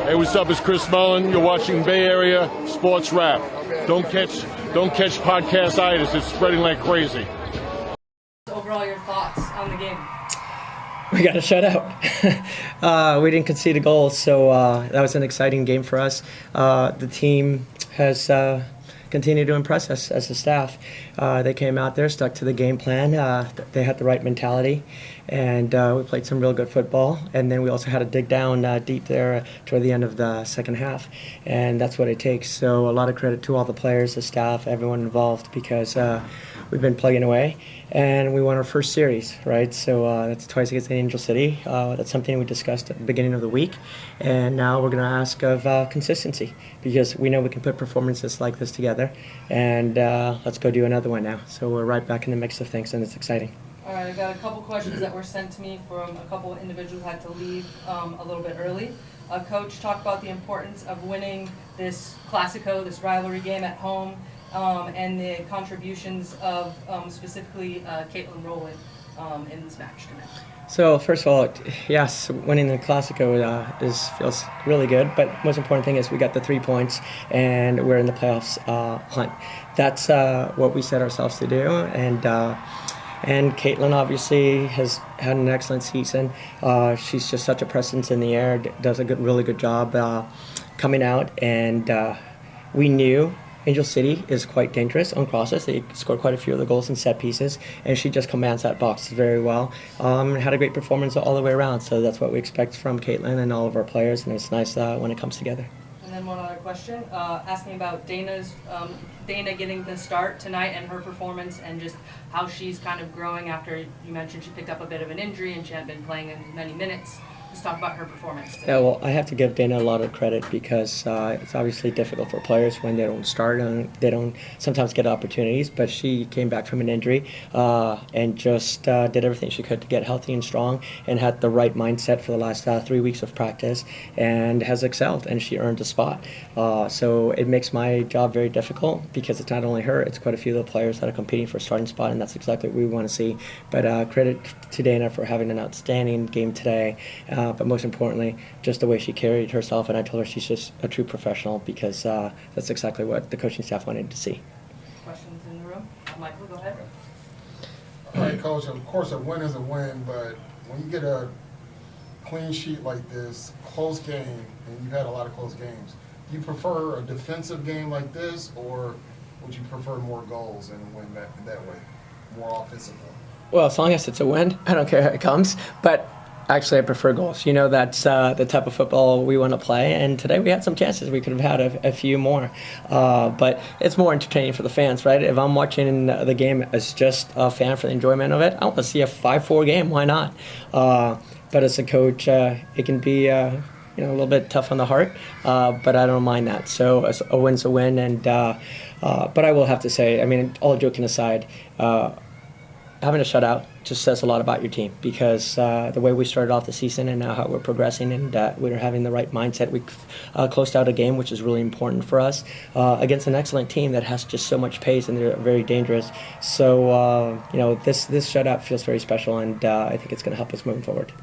Hey, what's up? It's Chris Mullen. You're watching Bay Area Sports Rap. Don't catch podcast-itis. It's spreading like crazy. Overall, your thoughts on the game? We got a shutout. We didn't concede a goal, so that was an exciting game for us. The team has continued to impress us as a staff. They came out there, stuck to the game plan. They had the right mentality, and we played some real good football. And then we also had to dig down deep there toward the end of the second half, and that's what it takes. So a lot of credit to all the players, the staff, everyone involved, because we've been plugging away, and we won our first series, right? So that's twice against Angel City. That's something we discussed at the beginning of the week, and now we're going to ask of consistency, because we know we can put performances like this together, and let's go do another one now. So we're right back in the mix of things, and it's exciting. All right, I got a couple questions that were sent to me from a couple of individuals who had to leave a little bit early. Coach, talk about the importance of winning this Classico, this rivalry game at home, and the contributions of specifically Caitlin Rowland in this match tonight. So first of all, yes, winning the Classico feels really good, but most important thing is we got the 3 points and we're in the playoffs hunt. That's what we set ourselves to do, and Caitlin obviously has had an excellent season. She's just such a presence in the air, does a really good job coming out, and we knew Angel City is quite dangerous on crosses. They scored quite a few of the goals in set pieces, and she just commands that box very well. Had a great performance all the way around, so that's what we expect from Caitlin and all of our players, and it's nice when it comes together. And then one other question, asking about Dana getting the start tonight and her performance, and just how she's kind of growing after you mentioned she picked up a bit of an injury and she hadn't been playing in many minutes. Just talk about her performance today. Yeah, well, I have to give Dana a lot of credit, because it's obviously difficult for players when they don't start and they don't sometimes get opportunities, but she came back from an injury and just did everything she could to get healthy and strong, and had the right mindset for the last 3 weeks of practice, and has excelled, and she earned a spot. So it makes my job very difficult, because it's not only her, it's quite a few of the players that are competing for a starting spot, and that's exactly what we want to see. But credit to Dana for having an outstanding game today. But most importantly, just the way she carried herself, and I told her she's just a true professional, because that's exactly what the coaching staff wanted to see. Questions in the room? Michael, go ahead. All right, Coach, of course a win is a win, but when you get a clean sheet like this, close game, and you've had a lot of close games, do you prefer a defensive game like this, or would you prefer more goals and win that way, more offensively? Well, as long as it's a win, I don't care how it comes, but actually, I prefer goals. You know, that's the type of football we want to play, and today we had some chances. We could have had a few more, but it's more entertaining for the fans, right? If I'm watching the game as just a fan for the enjoyment of it, I want to see a 5-4 game. Why not? But as a coach, it can be a little bit tough on the heart, but I don't mind that. So a win's a win, and but I will have to say, I mean, all joking aside, having a shutout just says a lot about your team, because the way we started off the season and now how we're progressing, and we're having the right mindset. We closed out a game, which is really important for us, against an excellent team that has just so much pace, and they're very dangerous. So this shutout feels very special, and I think it's going to help us moving forward.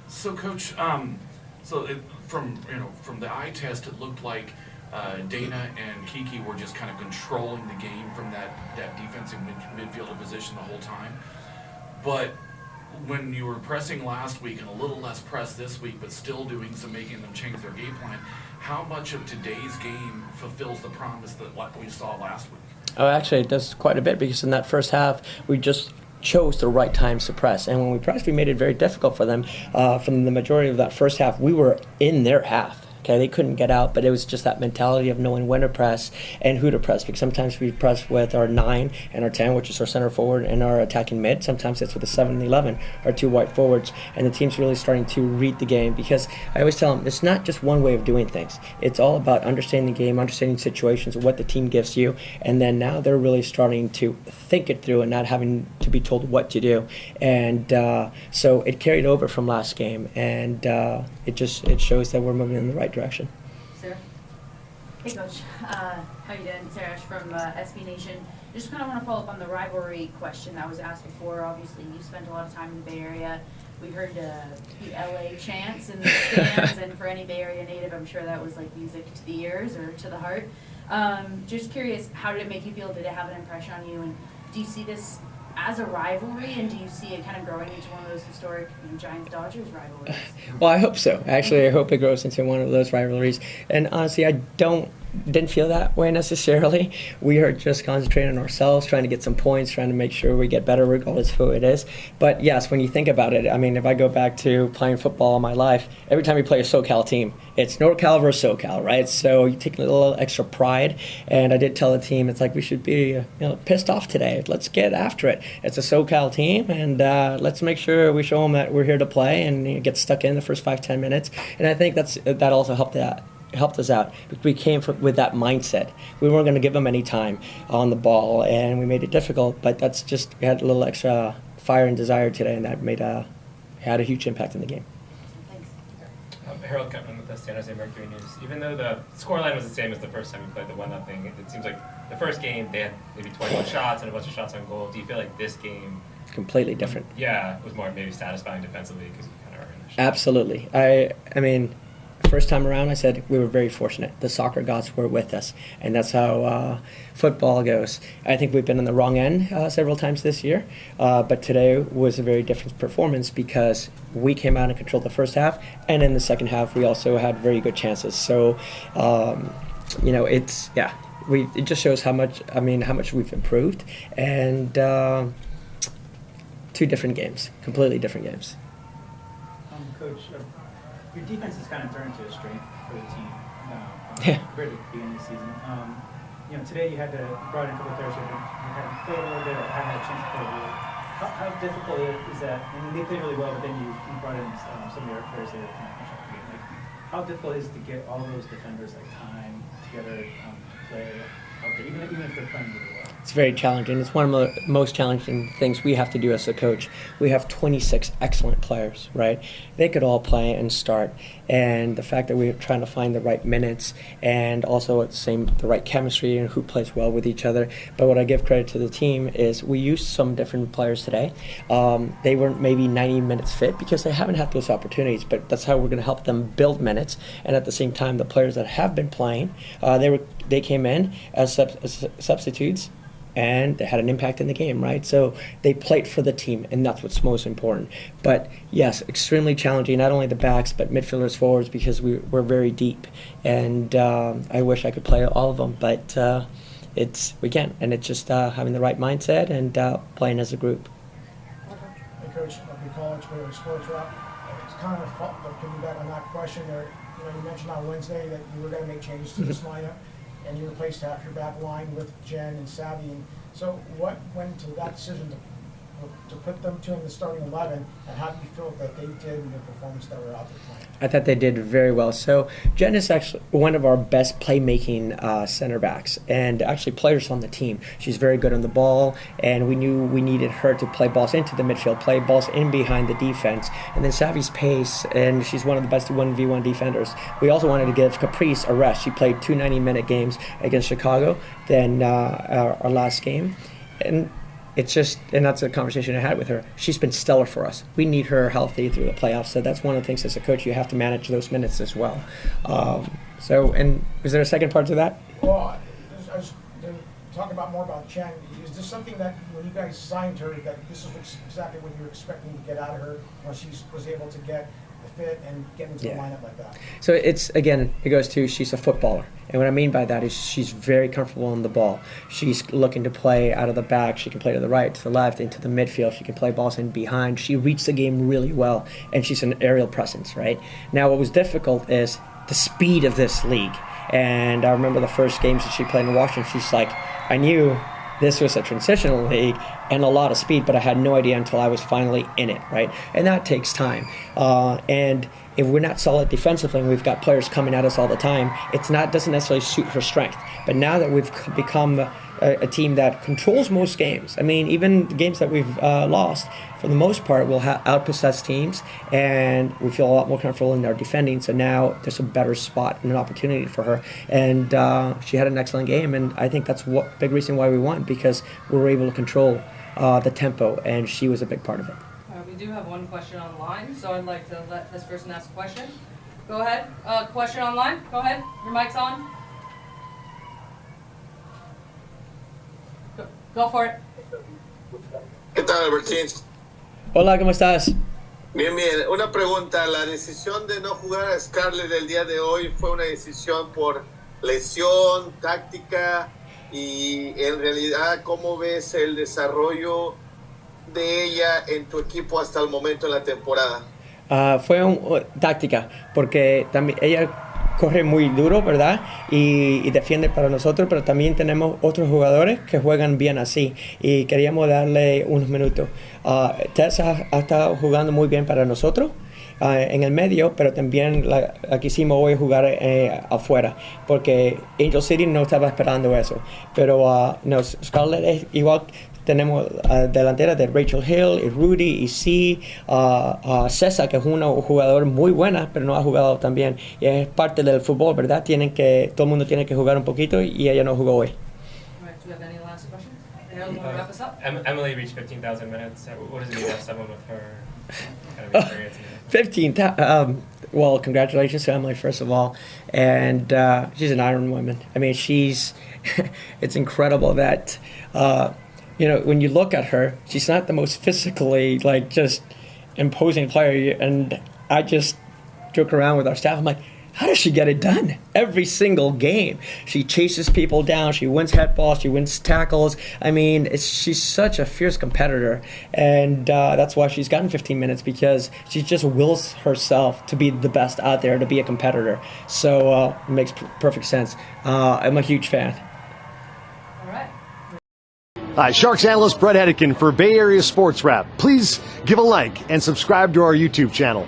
So, Coach, from the eye test, it looked like Dana and Kiki were just kind of controlling the game from that defensive midfielder position the whole time. But when you were pressing last week and a little less press this week, but still making them change their game plan, how much of today's game fulfills the promise that what we saw last week? Oh, actually, it does quite a bit, because in that first half, we just chose the right times to press. And when we pressed, we made it very difficult for them. From the majority of that first half, we were in their half. Okay, they couldn't get out, but it was just that mentality of knowing when to press and who to press, because sometimes we press with our 9 and our 10, which is our center forward, and our attacking mid. Sometimes it's with the 7 and 11, our 2 white forwards, and the team's really starting to read the game, because I always tell them it's not just one way of doing things. It's all about understanding the game, understanding situations, what the team gives you, and then now they're really starting to think it through and not having to be told what to do. And so it carried over from last game, and it shows that we're moving in the right direction. Sarah? Hey, Coach. How you doing? Sarah from SB Nation. Just kind of want to follow up on the rivalry question that was asked before. Obviously, you spent a lot of time in the Bay Area. we heard the LA chants in the stands, and for any Bay Area native, I'm sure that was like music to the ears or to the heart. Just curious, how did it make you feel? Did it have an impression on you? And do you see this as a rivalry, and do you see it kind of growing into one of those historic Giants-Dodgers rivalries? Well, I hope so. Actually, I hope it grows into one of those rivalries. And honestly, I didn't feel that way necessarily. We are just concentrating on ourselves, trying to get some points, trying to make sure we get better regardless of who it is. But yes, when you think about it, I mean, if I go back to playing football all my life, every time you play a SoCal team, it's NorCal versus SoCal, right? So you take a little extra pride. And I did tell the team, it's like, we should be pissed off today. Let's get after it. It's a SoCal team, and let's make sure we show them that we're here to play and get stuck in the first 5-10 minutes. And I think that also helped us out. We came with that mindset. We weren't going to give them any time on the ball, and we made it difficult, but that's just, we had a little extra fire and desire today, and that had a huge impact in the game. Thanks. Harold Kutman with the San Jose Mercury News. Even though the scoreline was the same as the first time we played the 1-0, it seems like the first game they had maybe 21 shots and a bunch of shots on goal. Do you feel like this game Completely different. Yeah, was more maybe satisfying defensively because you kind of earned the shot? Absolutely. I mean, first time around, I said we were very fortunate. The soccer gods were with us, and that's how football goes. I think we've been on the wrong end several times this year, but today was a very different performance because we came out and controlled the first half, and in the second half, we also had very good chances. So, it just shows how much we've improved, and 2 different games, completely different games. Coach, your defense has kind of turned into a strength for the team compared to the beginning of the season. Today you brought in a couple of players who hadn't played a little bit or hadn't had a chance to play a little. How difficult is that? I mean, they played really well, but then you brought in some of your players that are kind of punched up the game. Like, how difficult is it to get all those defenders time together, play out there, even if they're playing really well? It's very challenging. It's one of the most challenging things we have to do as a coach. We have 26 excellent players, right? They could all play and start. And the fact that we're trying to find the right minutes and also at the right chemistry and who plays well with each other. But what I give credit to the team is we used some different players today. They weren't maybe 90 minutes fit because they haven't had those opportunities, but that's how we're going to help them build minutes. And at the same time, the players that have been playing, they came in as substitutes, and they had an impact in the game, right? So they played for the team, and that's what's most important. But yes, extremely challenging, not only the backs, but midfielders, forwards, because we're very deep. And I wish I could play all of them, but we can't. And it's just having the right mindset and playing as a group. Hey, Coach, Rugby College, Baylor Sports Wrap. It's kind of piggyback on that question there. You mentioned on Wednesday that you were going to make changes to this lineup, and you replaced half your back line with Jen and Savvy. And so what went into that decision to put them two in the starting 11, and how do you feel that they did in the performance that were out there playing? I thought they did very well. So Jen is actually one of our best playmaking center backs and actually players on the team. She's very good on the ball, and we knew we needed her to play balls into the midfield, play balls in behind the defense. And then Savvy's pace, and she's one of the best 1v1 defenders. We also wanted to give Caprice a rest. She played 2 90-minute games against Chicago, then our last game. And that's a conversation I had with her. She's been stellar for us. We need her healthy through the playoffs. So that's one of the things as a coach, you have to manage those minutes as well. And is there a second part to that? Well, I was talking more about Chen. Is this something that when you guys signed her, that this is exactly what you were expecting to get out of her when she was able to get the fit and get into the lineup like that? So it goes to she's a footballer. And what I mean by that is she's very comfortable on the ball. She's looking to play out of the back. She can play to the right, to the left, into the midfield. She can play balls in behind. She reads the game really well, and she's an aerial presence, right? Now, what was difficult is the speed of this league. And I remember the first games that she played in Washington, she's like, I knew this was a transitional league and a lot of speed, but I had no idea until I was finally in it, right? And that takes time. And if we're not solid defensively and we've got players coming at us all the time, doesn't necessarily suit her strength. But now that we've become a team that controls most games, I mean, even the games that we've lost, for the most part, we'll outpossess teams, and we feel a lot more comfortable in our defending. So now there's a better spot and an opportunity for her. And she had an excellent game, and I think that's big reason why we won, because we were able to control the tempo, and she was a big part of it. We we do have one question online, so I'd like to let this person ask a question. Go ahead. Question online. Go ahead. Your mic's on. Go for it. ¿Qué tal, Albertin? Hola, ¿cómo estás? Bien, bien. Una pregunta. La decisión de no jugar a Scarlett el día de hoy fue una decisión por lesión, táctica y en realidad, ¿cómo ves el desarrollo de ella en tu equipo hasta el momento en la temporada? Fue táctica, porque también ella corre muy duro, ¿verdad? Y defiende para nosotros, pero también tenemos otros jugadores que juegan bien así y queríamos darle unos minutos. Tess ha estado jugando muy bien para nosotros en el medio, pero también la quisimos hoy jugar afuera, porque Angel City no estaba esperando eso. Pero no, Scarlett es igual. Tenemos delantera de Rachel Hill y Rudy y C. César, que es una jugadora muy buena, pero no ha jugado tan bien. Y es parte del fútbol, ¿verdad? Todo el mundo tiene que jugar un poquito y ella no jugó hoy. All right, do we have any last questions? Anyone want to wrap us up? Emily reached 15,000 minutes. What does it mean to have someone with her kind of experience? 15,000. Well, congratulations to Emily, first of all. And she's an Iron Woman. I mean, it's incredible that, when you look at her, she's not the most physically, just imposing player. And I just joke around with our staff. I'm like, how does she get it done? Every single game. She chases people down. She wins headballs. She wins tackles. I mean, she's such a fierce competitor. And that's why she's gotten 15 minutes, because she just wills herself to be the best out there, to be a competitor. So it makes perfect sense. I'm a huge fan. All right. Hi, Sharks analyst Brett Hedican for Bay Area Sports Wrap. Please give a like and subscribe to our YouTube channel.